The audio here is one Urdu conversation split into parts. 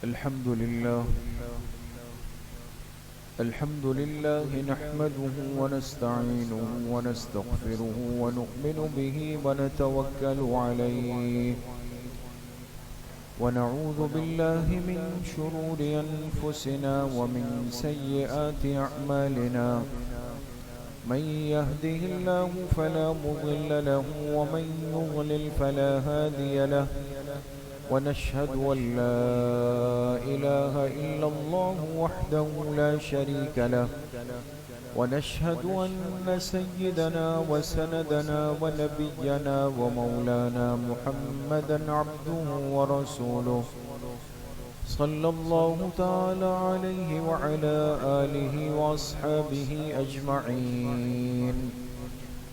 الحمد لله نحمده ونستعينه ونستغفره ونؤمن به ونتوكل عليه ونعوذ بالله من شرور أنفسنا ومن سيئات أعمالنا من يهده الله فلا مضل له ومن يضلل فلا هادي له ونشهد أن لا إله إلا الله وحده لا شريك له ونشهد أن سيدنا وسندنا ونبينا ومولانا محمدا عبده ورسوله صلى الله تعالى عليه وعلى آله وأصحابه أجمعين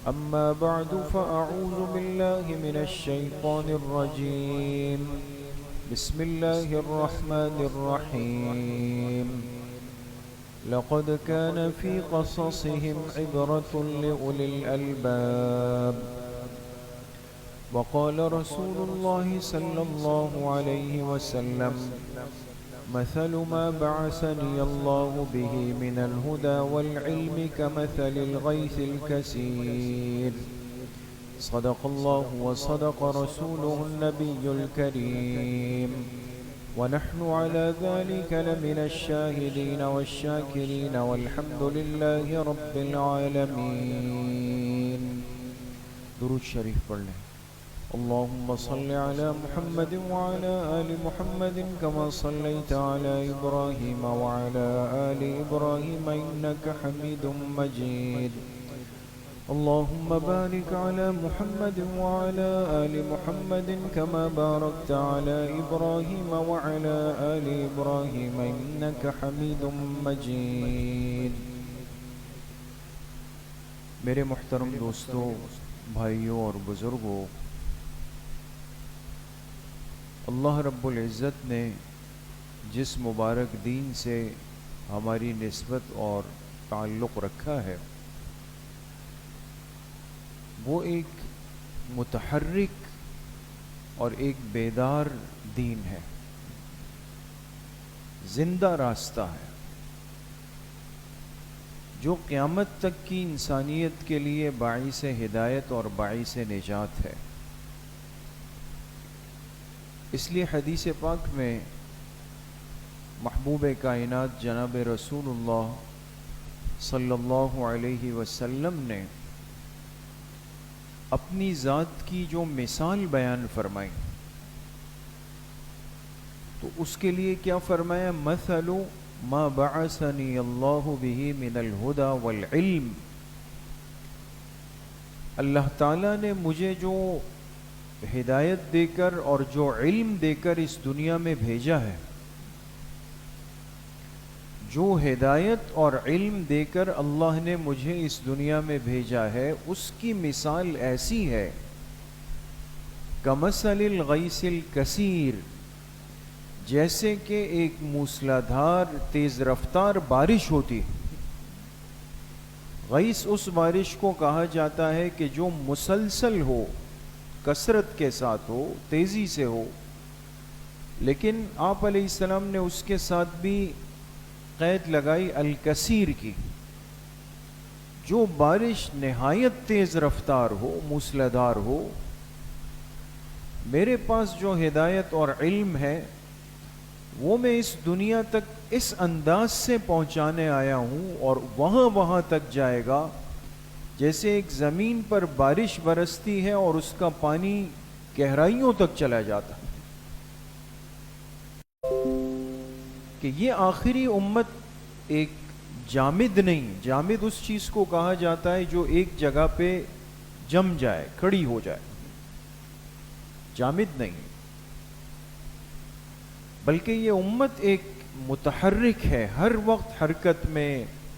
أما بعد فأعوذ بالله من الشيطان الرجيم بسم الله الرحمن الرحيم لقد كان في قصصهم عبرة لأولي الألباب وقال رسول الله صلى الله عليه وسلم مثل ما بعثني الله به من الهدى والعلم كمثل الغيث الكثير صدق الله وصدق رسوله النبي الكريم ونحن على ذلك لمن الشاهدين والشاكرين والحمد لله رب العالمين. درود شریف پڑھ لیں. اللهم صل على محمد وعلى آل محمد كما صليت على إبراهيم وعلى آل إبراهيم إنك حميد مجيد. اللهم بارك على محمد وعلى آل محمد كما باركت على إبراهيم وعلى آل إبراهيم إنك حميد مجيد. میرے محترم دوستو، بھائیوں اور بزرگوں، اللہ رب العزت نے جس مبارک دین سے ہماری نسبت اور تعلق رکھا ہے وہ ایک متحرک اور ایک بیدار دین ہے، زندہ راستہ ہے جو قیامت تک کی انسانیت کے لیے باعث ہدایت اور باعث نجات ہے. اس لیے حدیث پاک میں محبوب کائنات جناب رسول اللہ صلی اللہ علیہ وسلم نے اپنی ذات کی جو مثال بیان فرمائی تو اس کے لیے کیا فرمایا؟ مثل ما بعثنی اللہ بہ من الہدی والعلم. اللہ تعالیٰ نے مجھے جو ہدایت دے کر اور جو علم دے کر اس دنیا میں بھیجا ہے، جو ہدایت اور علم دے کر اللہ نے مجھے اس دنیا میں بھیجا ہے، اس کی مثال ایسی ہے کمثل الغیث الکثیر، جیسے کہ ایک موسلادھار تیز رفتار بارش ہوتی. غیث اس بارش کو کہا جاتا ہے کہ جو مسلسل ہو، کثرت کے ساتھ ہو، تیزی سے ہو. لیکن آپ علیہ السلام نے اس کے ساتھ بھی قید لگائی الکثیر کی، جو بارش نہایت تیز رفتار ہو، موسلادھار ہو. میرے پاس جو ہدایت اور علم ہے وہ میں اس دنیا تک اس انداز سے پہنچانے آیا ہوں، اور وہاں تک جائے گا جیسے ایک زمین پر بارش برستی ہے اور اس کا پانی گہرائیوں تک چلا جاتا، کہ یہ آخری امت ایک جامد نہیں. جامد اس چیز کو کہا جاتا ہے جو ایک جگہ پہ جم جائے، کھڑی ہو جائے. جامد نہیں، بلکہ یہ امت ایک متحرک ہے، ہر وقت حرکت میں،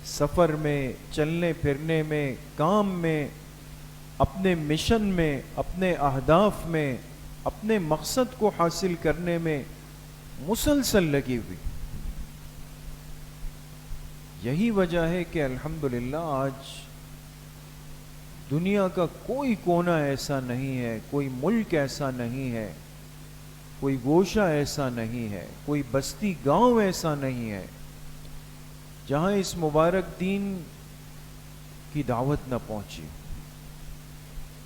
سفر میں، چلنے پھرنے میں، کام میں، اپنے مشن میں، اپنے اہداف میں، اپنے مقصد کو حاصل کرنے میں مسلسل لگی ہوئی. یہی وجہ ہے کہ الحمدللہ آج دنیا کا کوئی کونا ایسا نہیں ہے، کوئی ملک ایسا نہیں ہے کوئی گوشہ ایسا نہیں ہے، کوئی بستی گاؤں ایسا نہیں ہے جہاں اس مبارک دین کی دعوت نہ پہنچی،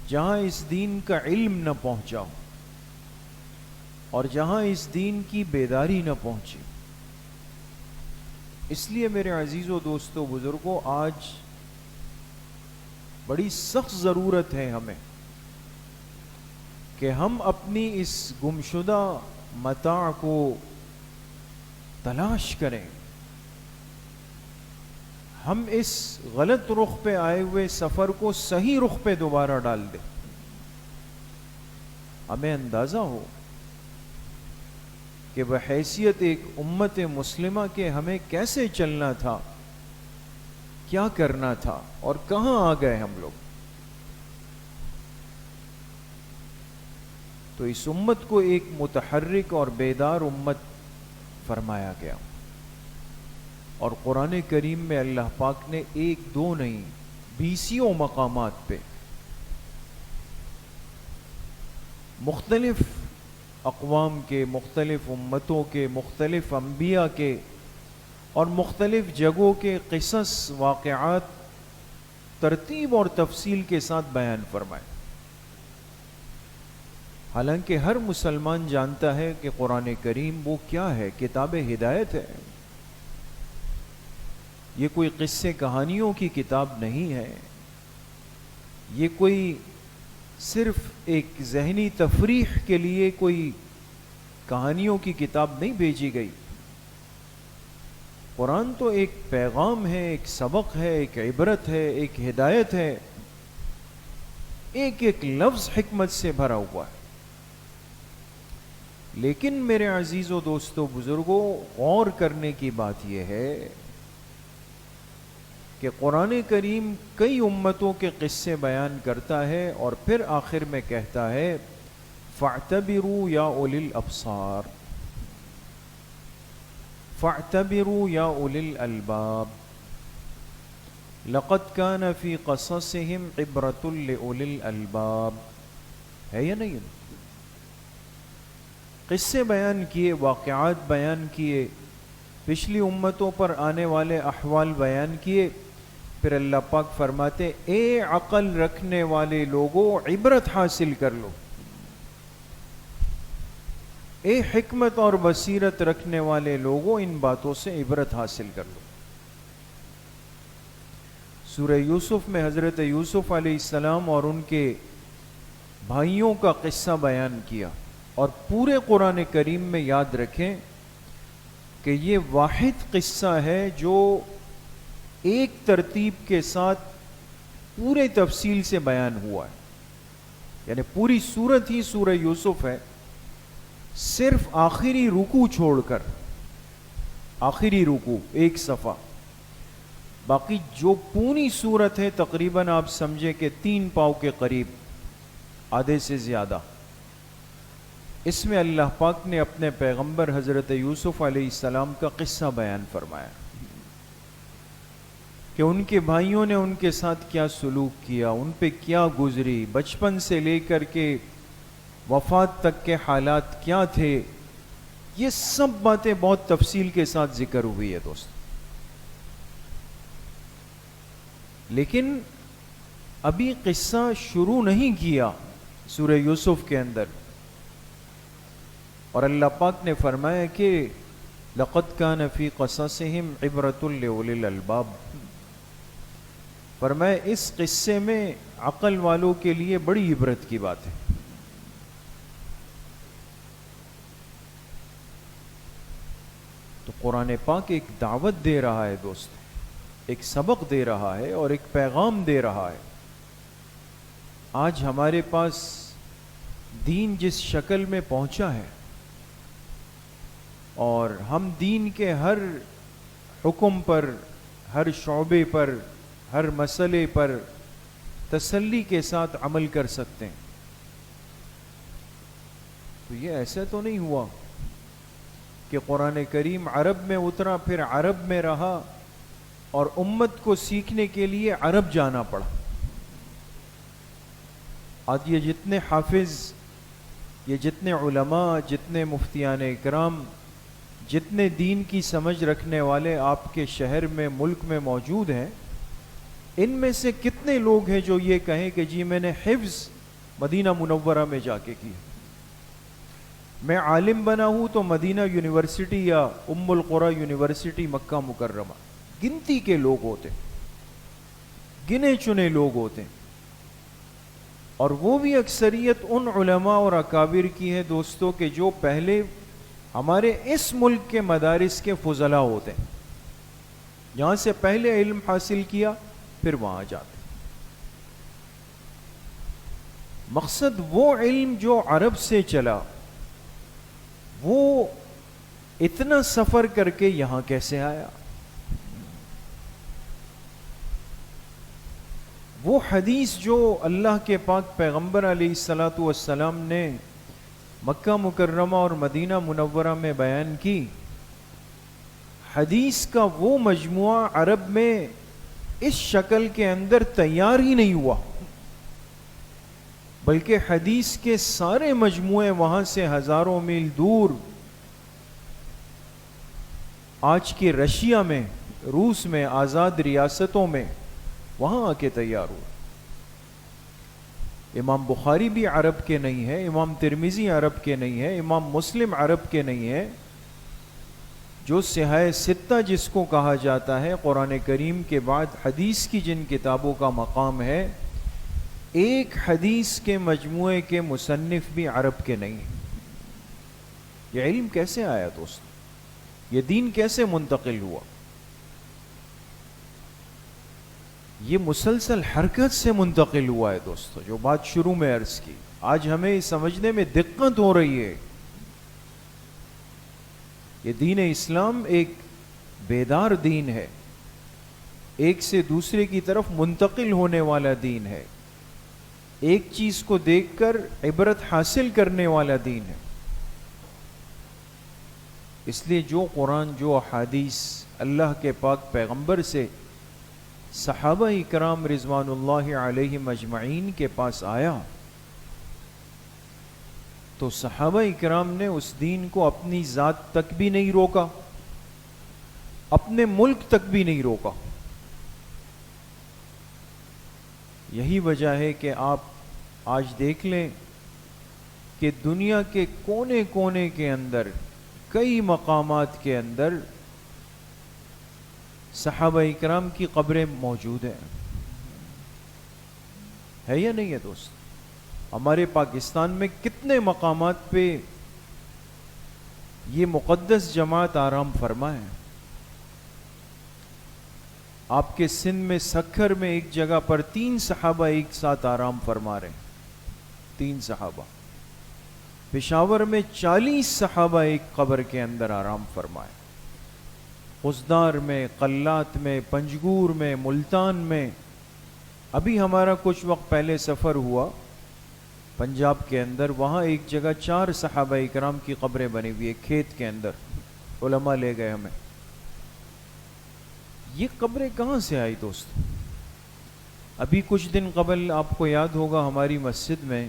جہاں اس دین کا علم نہ پہنچا اور جہاں اس دین کی بیداری نہ پہنچی۔ اس لیے میرے عزیزو دوستو بزرگوں، آج بڑی سخت ضرورت ہے ہمیں کہ ہم اپنی اس گمشدہ متاع کو تلاش کریں، ہم اس غلط رخ پہ آئے ہوئے سفر کو صحیح رخ پہ دوبارہ ڈال دیں۔ ہمیں اندازہ ہو کہ بحیثیت ایک امت مسلمہ کے ہمیں کیسے چلنا تھا، کیا کرنا تھا، اور کہاں آ گئے ہم لوگ۔ تو اس امت کو ایک متحرک اور بیدار امت فرمایا گیا، اور قرآن کریم میں اللہ پاک نے ایک دو نہیں 20 مقامات پہ مختلف اقوام کے، مختلف امتوں کے، مختلف انبیاء کے اور مختلف جگہوں کے قصص، واقعات ترتیب اور تفصیل کے ساتھ بیان فرمائے۔ حالانکہ ہر مسلمان جانتا ہے کہ قرآن کریم وہ کیا ہے، کتاب ہدایت ہے، یہ کوئی قصے کہانیوں کی کتاب نہیں ہے، یہ کوئی صرف ایک ذہنی تفریح کے لیے کوئی کہانیوں کی کتاب نہیں بھیجی گئی۔ قرآن تو ایک پیغام ہے، ایک سبق ہے، ایک عبرت ہے، ایک ہدایت ہے، ایک ایک لفظ حکمت سے بھرا ہوا ہے۔ لیکن میرے عزیزو دوستو بزرگوں، غور کرنے کی بات یہ ہے کہ قرآن کریم کئی امتوں کے قصے بیان کرتا ہے اور پھر آخر میں کہتا ہے فَاعْتَبِرُوا يَا أُولِي الْأَبْصَارِ، فَاعْتَبِرُوا يَا أُولِي الْأَلْبَابِ، لَقَدْ كَانَ فِي قَصَصِهِمْ عِبْرَةٌ لِأُولِي الْأَلْبَابِ۔ ہے یا نہیں؟ قصے بیان کیے، واقعات بیان کیے، پچھلی امتوں پر آنے والے احوال بیان کیے، پھر اللہ پاک فرماتے اے عقل رکھنے والے لوگوں عبرت حاصل کر لو، اے حکمت اور بصیرت رکھنے والے لوگوں ان باتوں سے عبرت حاصل کر لو۔ سورہ یوسف میں حضرت یوسف علیہ السلام اور ان کے بھائیوں کا قصہ بیان کیا، اور پورے قرآن کریم میں یاد رکھیں کہ یہ واحد قصہ ہے جو ایک ترتیب کے ساتھ پورے تفصیل سے بیان ہوا ہے، یعنی پوری سورت ہی سورہ یوسف ہے، صرف آخری رکوع چھوڑ کر، آخری رکوع ایک صفحہ، باقی جو پوری سورت ہے تقریباً آپ سمجھے کہ 3 پاؤ کے قریب، آدھے سے زیادہ، اس میں اللہ پاک نے اپنے پیغمبر حضرت یوسف علیہ السلام کا قصہ بیان فرمایا کہ ان کے بھائیوں نے ان کے ساتھ کیا سلوک کیا، ان پہ کیا گزری، بچپن سے لے کر کے وفات تک کے حالات کیا تھے، یہ سب باتیں بہت تفصیل کے ساتھ ذکر ہوئی ہے دوست۔ لیکن ابھی قصہ شروع نہیں کیا سورہ یوسف کے اندر، اور اللہ پاک نے فرمایا کہ لَقَدْ كَانَ فِي قَصَصِهِمْ عِبْرَةٌ لِأُولِي الْأَلْبَابِ، فرمایا اس قصے میں عقل والوں کے لیے بڑی عبرت کی بات ہے۔ تو قرآن پاک ایک دعوت دے رہا ہے دوست، ایک سبق دے رہا ہے اور ایک پیغام دے رہا ہے۔ آج ہمارے پاس دین جس شکل میں پہنچا ہے، اور ہم دین کے ہر حکم پر، ہر شعبے پر، ہر مسئلے پر تسلی کے ساتھ عمل کر سکتے ہیں، تو یہ ایسا تو نہیں ہوا کہ قرآن کریم عرب میں اترا، پھر عرب میں رہا اور امت کو سیکھنے کے لیے عرب جانا پڑا۔ آج یہ جتنے حافظ یہ جتنے علماء، جتنے مفتیان اکرام، جتنے دین کی سمجھ رکھنے والے آپ کے شہر میں، ملک میں موجود ہیں، ان میں سے کتنے لوگ ہیں جو یہ کہیں کہ جی میں نے حفظ مدینہ منورہ میں جا کے کی، میں عالم بنا ہوں تو مدینہ یونیورسٹی یا ام القری یونیورسٹی مکہ مکرمہ. گنتی کے لوگ ہوتے، گنے چنے لوگ ہوتے، اور وہ بھی اکثریت ان علماء اور اکابر کی ہے دوستوں کہ جو پہلے ہمارے اس ملک کے مدارس کے فضلاء ہوتے ہیں، یہاں سے پہلے علم حاصل کیا پھر وہاں جاتے. مقصد وہ علم جو عرب سے چلا، وہ اتنا سفر کر کے یہاں کیسے آیا؟ وہ حدیث جو اللہ کے پاک پیغمبر علیہ الصلاۃ والسلام نے مکہ مکرمہ اور مدینہ منورہ میں بیان کی، حدیث کا وہ مجموعہ عرب میں اس شکل کے اندر تیار ہی نہیں ہوا، بلکہ حدیث کے سارے مجموعے وہاں سے ہزاروں میل دور آج کے رشیا میں، روس میں، آزاد ریاستوں میں وہاں آ کے تیار ہوئے. امام بخاری بھی عرب کے نہیں ہے، امام ترمذی عرب کے نہیں ہے، امام مسلم عرب کے نہیں ہے. جو صحاح ستہ جس کو کہا جاتا ہے، قرآن کریم کے بعد حدیث کی جن کتابوں کا مقام ہے، ایک حدیث کے مجموعے کے مصنف بھی عرب کے نہیں. یہ علم کیسے آیا دوست؟ یہ دین کیسے منتقل ہوا؟ یہ مسلسل حرکت سے منتقل ہوا ہے دوستو. جو بات شروع میں عرض کی، آج ہمیں سمجھنے میں دقت ہو رہی ہے. یہ دین اسلام ایک بیدار دین ہے، ایک سے دوسرے کی طرف منتقل ہونے والا دین ہے، ایک چیز کو دیکھ کر عبرت حاصل کرنے والا دین ہے. اس لیے جو قرآن، جو احادیث اللہ کے پاک پیغمبر سے صحابہ اکرام رضوان اللہ علیہم اجمعین کے پاس آیا، تو صحابہ اکرام نے اس دین کو اپنی ذات تک بھی نہیں روکا، اپنے ملک تک بھی نہیں روکا. یہی وجہ ہے کہ آپ آج دیکھ لیں کہ دنیا کے کونے کونے کے اندر، کئی مقامات کے اندر صحابہ اکرام کی قبریں موجود ہیں. ہے یا نہیں ہے دوست؟ ہمارے پاکستان میں کتنے مقامات پہ یہ مقدس جماعت آرام فرما ہے. آپ کے سندھ میں سکھر میں ایک جگہ پر 3 صحابہ ایک ساتھ آرام فرما رہے ہیں، 3 صحابہ. پشاور میں 40 صحابہ ایک قبر کے اندر آرام فرمائے. قصدار میں، قلات میں، پنجگور میں، ملتان میں. ابھی ہمارا کچھ وقت پہلے سفر ہوا پنجاب کے اندر، وہاں ایک جگہ 4 صحابہ اکرام کی قبریں بنی ہوئی ہے کھیت کے اندر. علماء لے گئے ہمیں. یہ قبریں کہاں سے آئی دوست؟ ابھی کچھ دن قبل آپ کو یاد ہوگا ہماری مسجد میں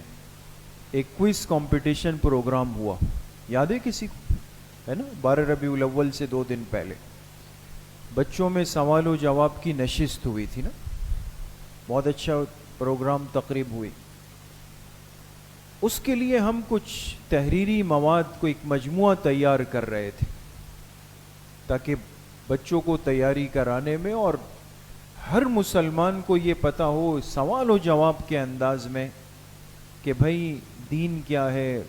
ایک کوئز کمپٹیشن پروگرام ہوا، یاد ہے کسی کو؟ ہے نا، 12 ربیع الاول سے 2 دن پہلے بچوں میں سوال و جواب کی نشست ہوئی تھی نا. بہت اچھا پروگرام، تقریب ہوئی. اس کے لیے ہم کچھ تحریری مواد کو ایک مجموعہ تیار کر رہے تھے تاکہ بچوں کو تیاری کرانے میں اور ہر مسلمان کو یہ پتہ ہو سوال و جواب کے انداز میں کہ بھائی دین کیا ہے،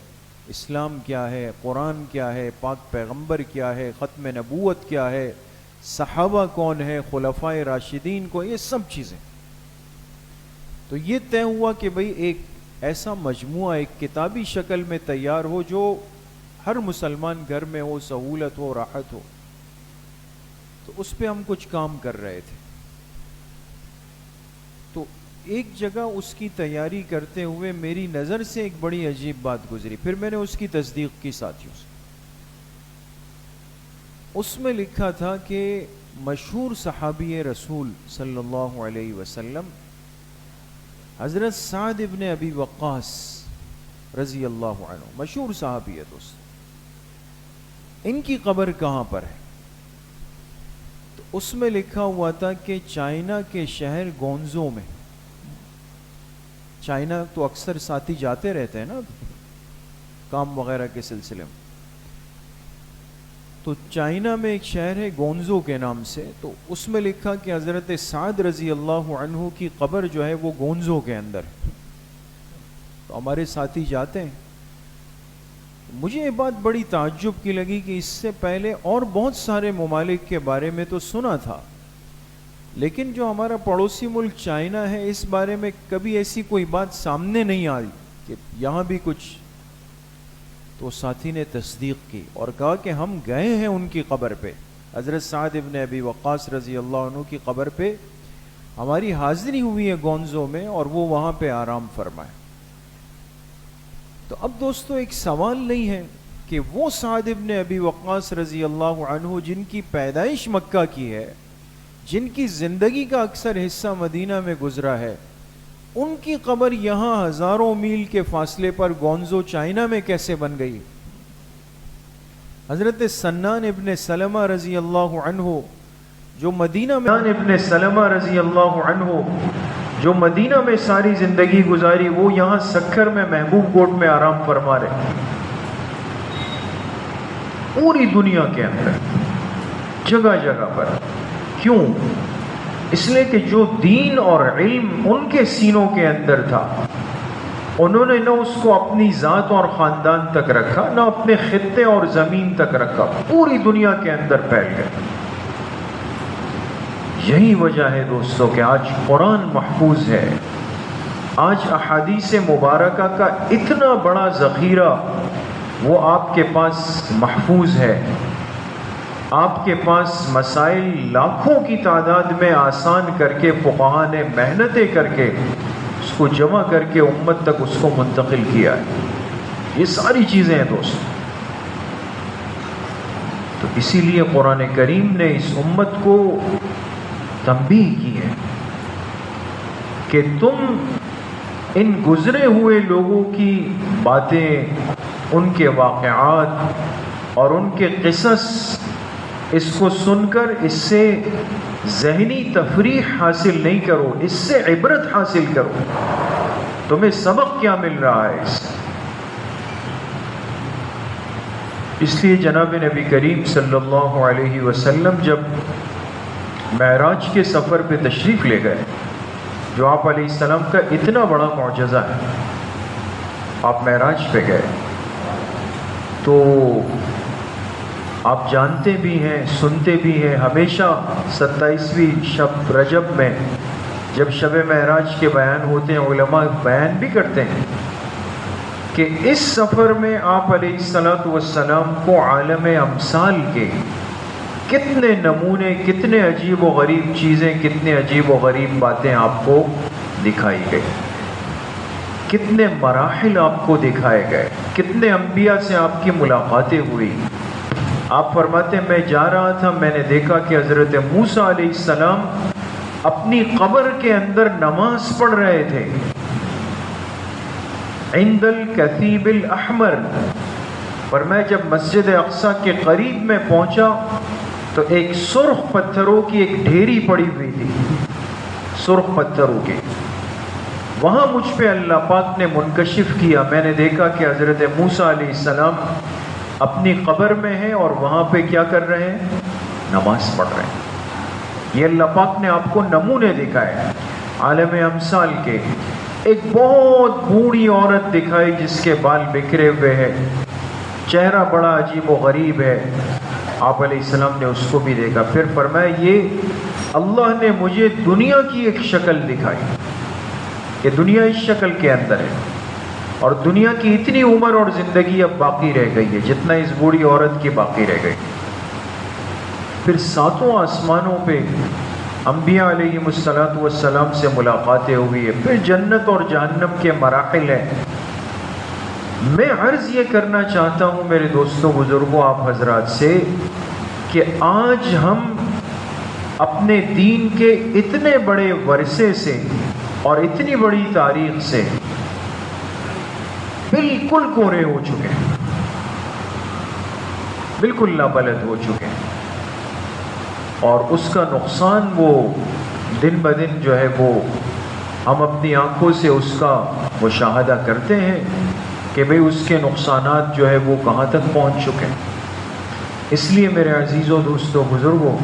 اسلام کیا ہے، قرآن کیا ہے، پاک پیغمبر کیا ہے، ختم نبوت کیا ہے، صحابہ کون ہے، خلفائے راشدین کو، یہ سب چیزیں. تو یہ طے ہوا کہ بھئی ایک ایسا مجموعہ ایک کتابی شکل میں تیار ہو جو ہر مسلمان گھر میں ہو، سہولت ہو، راحت ہو. تو اس پہ ہم کچھ کام کر رہے تھے. تو ایک جگہ اس کی تیاری کرتے ہوئے میری نظر سے ایک بڑی عجیب بات گزری. پھر میں نے اس کی تصدیق کی ساتھیوں سے. اس میں لکھا تھا کہ مشہور صحابی رسول صلی اللہ علیہ وسلم حضرت سعد ابن ابی وقاص رضی اللہ عنہ، مشہور صحابی ہے دوست. ان کی قبر کہاں پر ہے؟ تو اس میں لکھا ہوا تھا کہ چائنا کے شہر گونزو میں. چائنا تو اکثر ساتھی جاتے رہتے ہیں نا کام وغیرہ کے سلسلے میں. تو چائنا میں ایک شہر ہے گونزو کے نام سے، تو اس میں لکھا کہ حضرت سعد رضی اللہ عنہ کی قبر جو ہے وہ گونزو کے اندر ہے. تو ہمارے ساتھی جاتے ہیں. مجھے یہ بات بڑی تعجب کی لگی کہ اس سے پہلے اور بہت سارے ممالک کے بارے میں تو سنا تھا، لیکن جو ہمارا پڑوسی ملک چائنا ہے اس بارے میں کبھی ایسی کوئی بات سامنے نہیں آئی کہ یہاں بھی کچھ. تو ساتھی نے تصدیق کی اور کہا کہ ہم گئے ہیں ان کی قبر پہ، حضرت سعد ابن ابی وقاص رضی اللہ عنہ کی قبر پہ ہماری حاضری ہوئی ہے گونزو میں، اور وہ وہاں پہ آرام فرمائے. تو اب دوستو ایک سوال نہیں ہے کہ وہ سعد ابن ابی وقاص رضی اللہ عنہ جن کی پیدائش مکہ کی ہے، جن کی زندگی کا اکثر حصہ مدینہ میں گزرا ہے، ان کی قبر یہاں ہزاروں میل کے فاصلے پر گونزو چائنا میں کیسے بن گئی؟ حضرت سنان ابن سلمہ رضی اللہ عنہ جو مدینہ میں ساری زندگی گزاری، وہ یہاں سکھر میں محبوب کوٹ میں آرام فرما رہے. پوری دنیا کے اندر جگہ جگہ پر. کیوں؟ اس لیے کہ جو دین اور علم ان کے سینوں کے اندر تھا، انہوں نے نہ اس کو اپنی ذات اور خاندان تک رکھا، نہ اپنے خطے اور زمین تک رکھا، پوری دنیا کے اندر پھیل گئے. یہی وجہ ہے دوستو کہ آج قرآن محفوظ ہے، آج احادیث مبارکہ کا اتنا بڑا ذخیرہ وہ آپ کے پاس محفوظ ہے. آپ کے پاس مسائل لاکھوں کی تعداد میں آسان کر کے فقہاء نے محنتیں کر کے اس کو جمع کر کے امت تک اس کو منتقل کیا ہے. یہ ساری چیزیں ہیں دوست. تو اسی لیے قرآن کریم نے اس امت کو تنبیہ کی ہے کہ تم ان گزرے ہوئے لوگوں کی باتیں، ان کے واقعات اور ان کے قصص، اس کو سن کر اس سے ذہنی تفریح حاصل نہیں کرو، اس سے عبرت حاصل کرو. تمہیں سبق کیا مل رہا ہے اس سے؟ اس لیے جناب نبی کریم صلی اللہ علیہ وسلم جب معراج کے سفر پہ تشریف لے گئے، جو آپ علیہ السلام کا اتنا بڑا معجزہ ہے، آپ معراج پہ گئے تو آپ جانتے بھی ہیں، سنتے بھی ہیں، ہمیشہ 27ویں شب رجب میں جب شب معراج کے بیان ہوتے ہیں، علماء بیان بھی کرتے ہیں کہ اس سفر میں آپ علیہ السلام کو عالم امثال کے کتنے نمونے، کتنے عجیب و غریب چیزیں، کتنے عجیب و غریب باتیں آپ کو دکھائی گئی، کتنے مراحل آپ کو دکھائے گئے، کتنے انبیاء سے آپ کی ملاقاتیں ہوئی. آپ فرماتے ہیں میں جا رہا تھا، میں نے دیکھا کہ حضرت موسیٰ علیہ السلام اپنی قبر کے اندر نماز پڑھ رہے تھے عند الکثیب الاحمر. پر میں جب مسجد اقصی کے قریب میں پہنچا تو ایک سرخ پتھروں کی ایک ڈھیری پڑی ہوئی تھی، سرخ پتھروں کی. وہاں مجھ پہ اللہ پاک نے منکشف کیا. میں نے دیکھا کہ حضرت موسیٰ علیہ السلام اپنی قبر میں ہیں اور وہاں پہ کیا کر رہے ہیں؟ نماز پڑھ رہے ہیں. یہ اللہ پاک نے آپ کو نمونے دکھائے عالم امثال کے. ایک بہت بوڑھی عورت دکھائی جس کے بال بکھرے ہوئے ہیں، چہرہ بڑا عجیب و غریب ہے. آپ علیہ السلام نے اس کو بھی دیکھا. پھر فرمایا یہ اللہ نے مجھے دنیا کی ایک شکل دکھائی کہ دنیا اس شکل کے اندر ہے، اور دنیا کی اتنی عمر اور زندگی اب باقی رہ گئی ہے جتنا اس بوڑھی عورت کی باقی رہ گئی. پھر ساتوں آسمانوں پہ انبیاء علیہ السلام سے ملاقاتیں ہوئی ہے. پھر جنت اور جہنم کے مراحل ہیں. میں عرض یہ کرنا چاہتا ہوں میرے دوستوں، بزرگوں، آپ حضرات سے کہ آج ہم اپنے دین کے اتنے بڑے ورثے سے اور اتنی بڑی تاریخ سے بالکل کورے ہو چکے ہیں، بالکل نابلد ہو چکے ہیں، اور اس کا نقصان وہ دن بدن جو ہے وہ ہم اپنی آنکھوں سے اس کا مشاہدہ کرتے ہیں کہ بھئی اس کے نقصانات جو ہے وہ کہاں تک پہنچ چکے ہیں۔ اس لیے میرے عزیزوں، دوستوں، بزرگوں،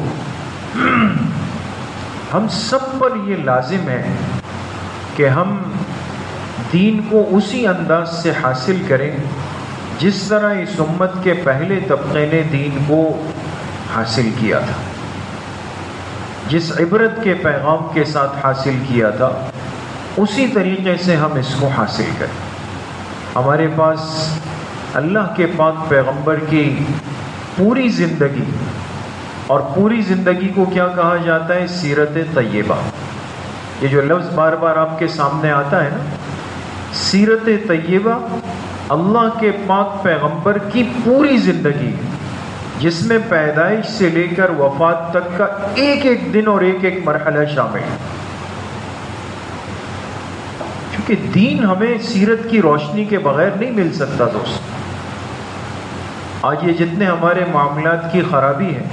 ہم سب پر یہ لازم ہے کہ ہم دین کو اسی انداز سے حاصل کریں جس طرح اس امت کے پہلے طبقے نے دین کو حاصل کیا تھا، جس عبرت کے پیغام کے ساتھ حاصل کیا تھا، اسی طریقے سے ہم اس کو حاصل کریں۔ ہمارے پاس اللہ کے پاک پیغمبر کی پوری زندگی، اور پوری زندگی کو کیا کہا جاتا ہے؟ سیرت طیبہ۔ یہ جو لفظ بار بار آپ کے سامنے آتا ہے نا، سیرت طیبہ اللہ کے پاک پیغمبر کی پوری زندگی، جس میں پیدائش سے لے کر وفات تک کا ایک ایک دن اور ایک ایک مرحلہ شامل ہے، کیونکہ دین ہمیں سیرت کی روشنی کے بغیر نہیں مل سکتا۔ دوست، آج یہ جتنے ہمارے معاملات کی خرابی ہے،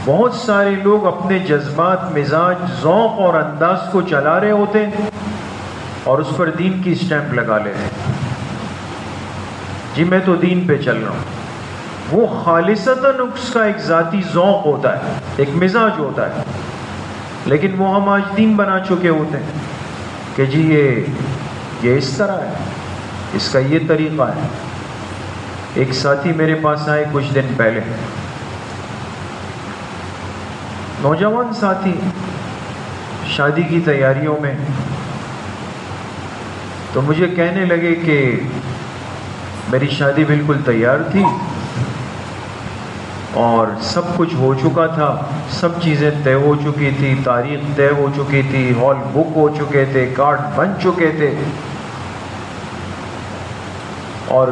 بہت سارے لوگ اپنے جذبات، مزاج، ذوق اور انداز کو چلا رہے ہوتے ہیں اور اس پر دین کی اسٹیمپ لگا لیتے ہیں، جی میں تو دین پہ چل رہا ہوں۔ وہ خالصتاً اس کا ایک ذاتی ذوق ہوتا ہے، ایک مزاج ہوتا ہے، لیکن وہ ہم آج دین بنا چکے ہوتے ہیں کہ جی یہ اس طرح ہے، اس کا یہ طریقہ ہے۔ ایک ساتھی میرے پاس آئے کچھ دن پہلے، نوجوان ساتھی، شادی کی تیاریوں میں، تو مجھے کہنے لگے کہ میری شادی بالکل تیار تھی اور سب کچھ ہو چکا تھا، سب چیزیں طے ہو چکی تھی، تاریخ طے ہو چکی تھی، ہال بک ہو چکے تھے، کارڈ بن چکے تھے، اور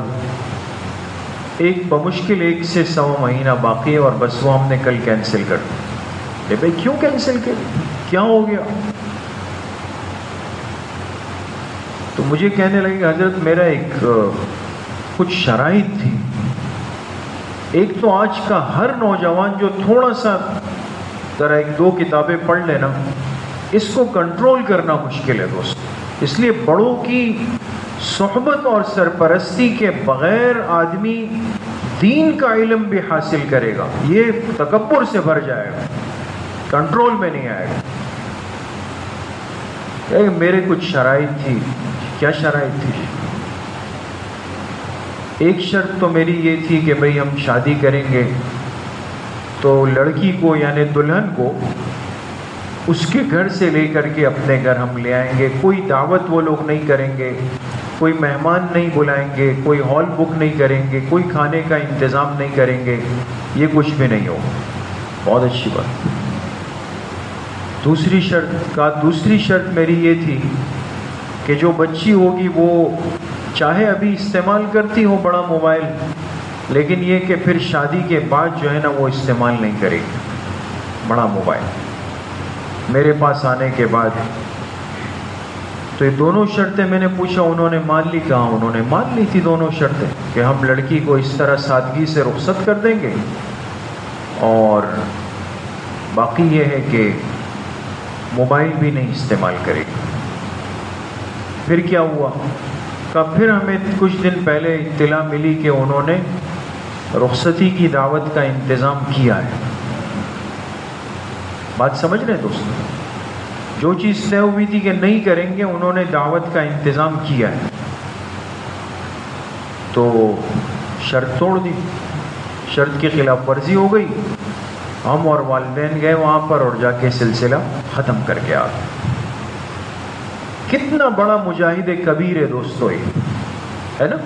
ایک بمشکل 1 سے 1.25 مہینہ باقی ہے، اور بس وہ ہم نے کل کینسل کر دیا۔ بھائی کیوں کینسل کر؟ کیا ہو گیا؟ تو مجھے کہنے لگے کہ حضرت میرا ایک کچھ شرائط تھی۔ ایک تو آج کا ہر نوجوان جو تھوڑا سا ذرا 1-2 کتابیں پڑھ لینا، اس کو کنٹرول کرنا مشکل ہے دوست۔ اس لیے بڑوں کی صحبت اور سرپرستی کے بغیر آدمی دین کا علم بھی حاصل کرے گا، یہ تکبر سے بھر جائے گا، کنٹرول میں نہیں آئے گا۔ میرے کچھ شرائط تھی۔ کیا شرائط تھی؟ ایک شرط تو میری یہ تھی کہ بھئی ہم شادی کریں گے تو لڑکی کو یعنی دلہن کو اس کے گھر سے لے کر کے اپنے گھر ہم لے آئیں گے، کوئی دعوت وہ لوگ نہیں کریں گے، کوئی مہمان نہیں بلائیں گے، کوئی ہال بک نہیں کریں گے، کوئی کھانے کا انتظام نہیں کریں گے، یہ کچھ بھی نہیں ہوگا۔ بہت اچھی بات۔ دوسری شرط میری یہ تھی کہ جو بچی ہوگی وہ چاہے ابھی استعمال کرتی ہو بڑا موبائل، لیکن یہ کہ پھر شادی کے بعد جو ہے نا وہ استعمال نہیں کرے گی بڑا موبائل میرے پاس آنے کے بعد۔ تو یہ دونوں شرطیں میں نے پوچھا، انہوں نے مان لی؟ کہاں انہوں نے مان لی تھی دونوں شرطیں، کہ ہم لڑکی کو اس طرح سادگی سے رخصت کر دیں گے، اور باقی یہ ہے کہ موبائل بھی نہیں استعمال کرے گی۔ پھر کیا ہوا؟ کہ پھر ہمیں کچھ دن پہلے اطلاع ملی کہ انہوں نے رخصتی کی دعوت کا انتظام کیا ہے۔ بات سمجھ رہے ہیں دوستوں؟ جو چیز طے ہوئی تھی کہ نہیں کریں گے، انہوں نے دعوت کا انتظام کیا ہے۔ تو شرط توڑ دی، شرط کی خلاف ورزی ہو گئی، ہم اور والدین گئے وہاں پر اور جا کے سلسلہ ختم کر کے آ گئے۔ کتنا بڑا مجاہد کبیر ہے دوستو، ہے نا؟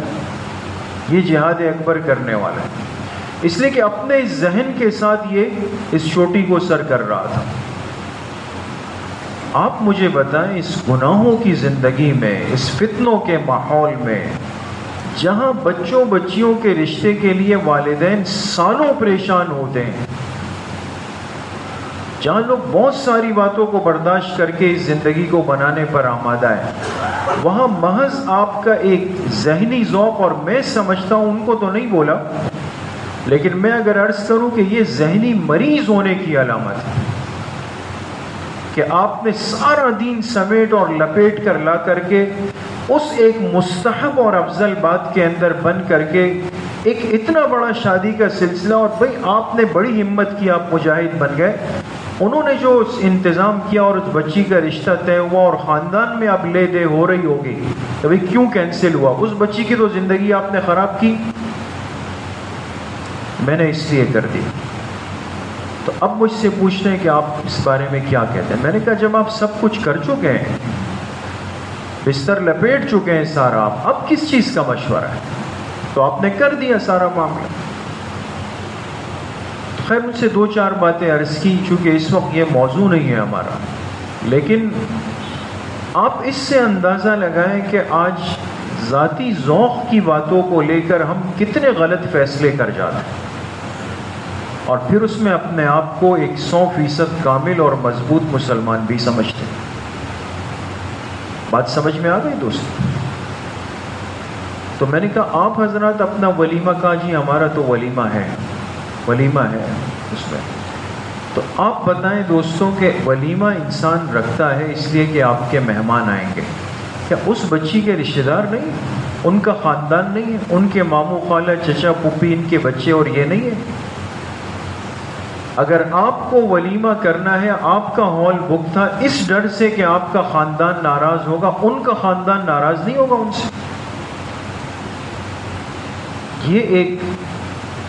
یہ جہاد اکبر کرنے والا ہے، اس لیے کہ اپنے ذہن کے ساتھ یہ اس چوٹی کو سر کر رہا تھا۔ آپ مجھے بتائیں، اس گناہوں کی زندگی میں، اس فتنوں کے ماحول میں، جہاں بچوں بچیوں کے رشتے کے لیے والدین سالوں پریشان ہوتے ہیں، جہاں لوگ بہت ساری باتوں کو برداشت کر کے اس زندگی کو بنانے پر آمادہ ہے، وہاں محض آپ کا ایک ذہنی ذوق، اور میں سمجھتا ہوں ان کو تو نہیں بولا، لیکن میں اگر عرض کروں کہ یہ ذہنی مریض ہونے کی علامت ہے کہ آپ نے سارا دین سمیٹ اور لپیٹ کر لا کر کے اس ایک مستحب اور افضل بات کے اندر بن کر کے ایک اتنا بڑا شادی کا سلسلہ، اور بھائی آپ نے بڑی ہمت کی، آپ مجاہد بن گئے، انہوں نے جو انتظام کیا اور اس بچی کا رشتہ طے ہوا اور خاندان میں اب لے دے ہو رہی ہوگی، تو بھائی کیوں کینسل ہوا؟ اس بچی کی تو زندگی آپ نے خراب کی، میں نے اس لیے کر دی۔ تو اب مجھ سے پوچھتے ہیں کہ آپ اس بارے میں کیا کہتے ہیں؟ میں نے کہا جب آپ سب کچھ کر چکے ہیں، بستر لپیٹ چکے ہیں سارا، اب کس چیز کا مشورہ ہے؟ تو آپ نے کر دیا سارا معاملہ۔ خیر ان سے 2-4 باتیں عرض کی، چونکہ اس وقت یہ موضوع نہیں ہے ہمارا، لیکن آپ اس سے اندازہ لگائیں کہ آج ذاتی ذوق کی باتوں کو لے کر ہم کتنے غلط فیصلے کر جاتے ہیں، اور پھر اس میں اپنے آپ کو ایک 100% کامل اور مضبوط مسلمان بھی سمجھتے ہیں۔ بات سمجھ میں آ گئی دوست؟ تو میں نے کہا آپ حضرات اپنا ولیمہ، کہا جی ہمارا تو ولیمہ ہے اس میں۔ تو آپ بتائیں دوستوں کہ ولیمہ انسان رکھتا ہے اس لیے کہ آپ کے مہمان آئیں گے، کیا اس بچی کے رشتہ دار نہیں، ان کا خاندان نہیں ہے، ان کے ماموں خالہ چچا پھوپھی ان کے بچے اور یہ نہیں ہے؟ اگر آپ کو ولیمہ کرنا ہے، آپ کا ہال بک تھا اس ڈر سے کہ آپ کا خاندان ناراض ہوگا، ان کا خاندان ناراض نہیں ہوگا ان سے؟ یہ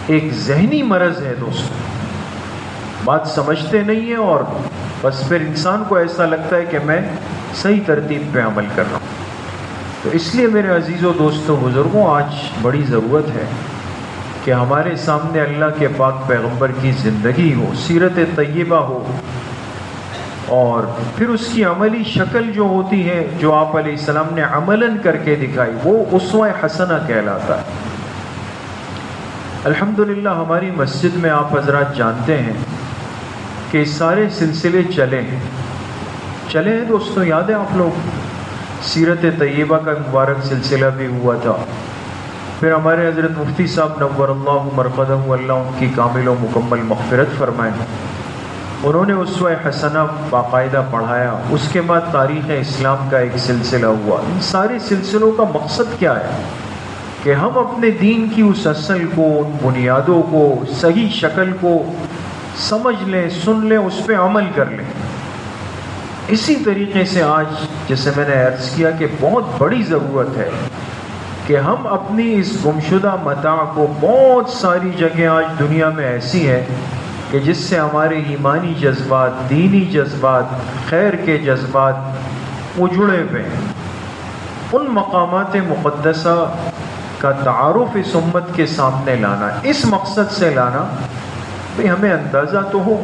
ایک ذہنی مرض ہے دوستو، بات سمجھتے نہیں ہیں، اور بس پھر انسان کو ایسا لگتا ہے کہ میں صحیح ترتیب پہ عمل کر رہا ہوں۔ تو اس لیے میرے عزیزوں دوستوں بزرگوں، آج بڑی ضرورت ہے کہ ہمارے سامنے اللہ کے پاک پیغمبر کی زندگی ہو، سیرت طیبہ ہو، اور پھر اس کی عملی شکل جو ہوتی ہے، جو آپ علیہ السلام نے عملاً کر کے دکھائی، وہ اسوہ حسنہ کہلاتا ہے۔ الحمدللہ ہماری مسجد میں آپ حضرات جانتے ہیں کہ سارے سلسلے چلے ہیں دوستوں، یاد ہے آپ لوگ؟ سیرت طیبہ کا مبارک سلسلہ بھی ہوا تھا، پھر ہمارے حضرت مفتی صاحب نور اللہ مرقدہ، اللہ ان کی کامل و مکمل مغفرت فرمائے، انہوں نے اسوہ حسنہ باقاعدہ پڑھایا، اس کے بعد تاریخ اسلام کا ایک سلسلہ ہوا۔ ان سارے سلسلوں کا مقصد کیا ہے؟ کہ ہم اپنے دین کی اس اصل کو، ان بنیادوں کو، صحیح شکل کو سمجھ لیں، سن لیں، اس پہ عمل کر لیں۔ اسی طریقے سے آج جیسے میں نے عرض کیا کہ بہت بڑی ضرورت ہے کہ ہم اپنی اس گمشدہ متاع کو، بہت ساری جگہیں آج دنیا میں ایسی ہیں کہ جس سے ہمارے ایمانی جذبات، دینی جذبات، خیر کے جذبات وہ جڑے ہوئے ہیں، ان مقامات مقدسہ کا تعارف اس امت کے سامنے لانا، اس مقصد سے لانا بھئی ہمیں اندازہ تو ہو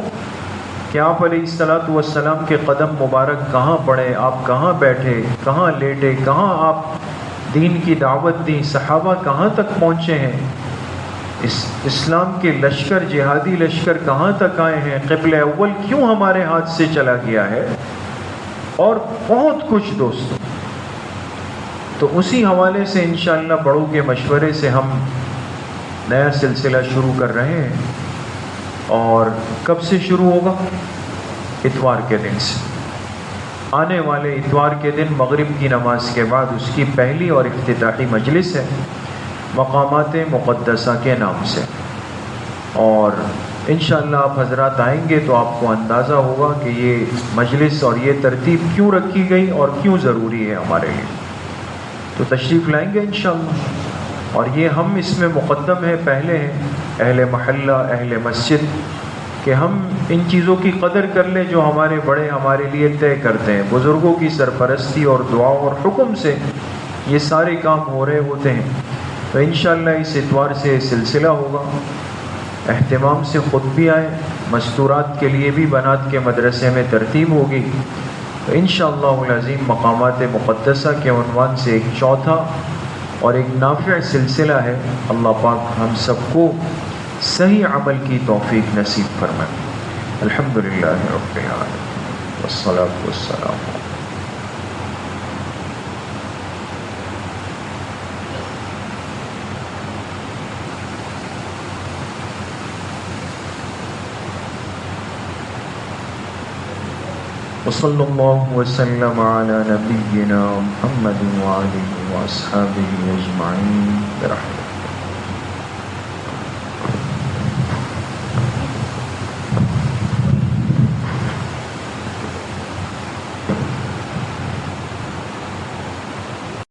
کہ آپ علیہ الصلوۃ والسلام کے قدم مبارک کہاں پڑے، آپ کہاں بیٹھے، کہاں لیٹے، کہاں آپ دین کی دعوت دی، صحابہ کہاں تک پہنچے ہیں، اسلام کے لشکر، جہادی لشکر کہاں تک آئے ہیں، قبلہ اول کیوں ہمارے ہاتھ سے چلا گیا ہے، اور بہت کچھ دوستوں۔ تو اسی حوالے سے انشاءاللہ بڑوں کے مشورے سے ہم نیا سلسلہ شروع کر رہے ہیں، اور کب سے شروع ہوگا؟ اتوار کے دن سے، آنے والے اتوار کے دن مغرب کی نماز کے بعد اس کی پہلی اور افتتاحی مجلس ہے، مقامات مقدسہ کے نام سے، اور انشاءاللہ آپ حضرات آئیں گے تو آپ کو اندازہ ہوگا کہ یہ مجلس اور یہ ترتیب کیوں رکھی گئی اور کیوں ضروری ہے ہمارے لیے۔ تو تشریف لائیں گے انشاءاللہ، اور یہ ہم اس میں مقدم ہیں، پہلے ہیں اہل محلہ، اہل مسجد، کہ ہم ان چیزوں کی قدر کر لیں جو ہمارے بڑے ہمارے لیے طے کرتے ہیں۔ بزرگوں کی سرپرستی اور دعا اور حکم سے یہ سارے کام ہو رہے ہوتے ہیں۔ تو انشاءاللہ اس اتوار سے سلسلہ ہوگا، اہتمام سے خود بھی آئیں، مستورات کے لیے بھی بنات کے مدرسے میں ترتیب ہوگی۔ تو انشاءاللہ العظیم مقامات مقدسہ کے عنوان سے ایک چوتھا اور ایک نافع سلسلہ ہے۔ اللہ پاک ہم سب کو صحیح عمل کی توفیق نصیب فرمائے۔ الحمد للہ رب العالمین والصلاة والسلام. وصلی اللہ وسلم علی نبینا محمد وآلہ وأصحابہ اجمعین برحمتہ.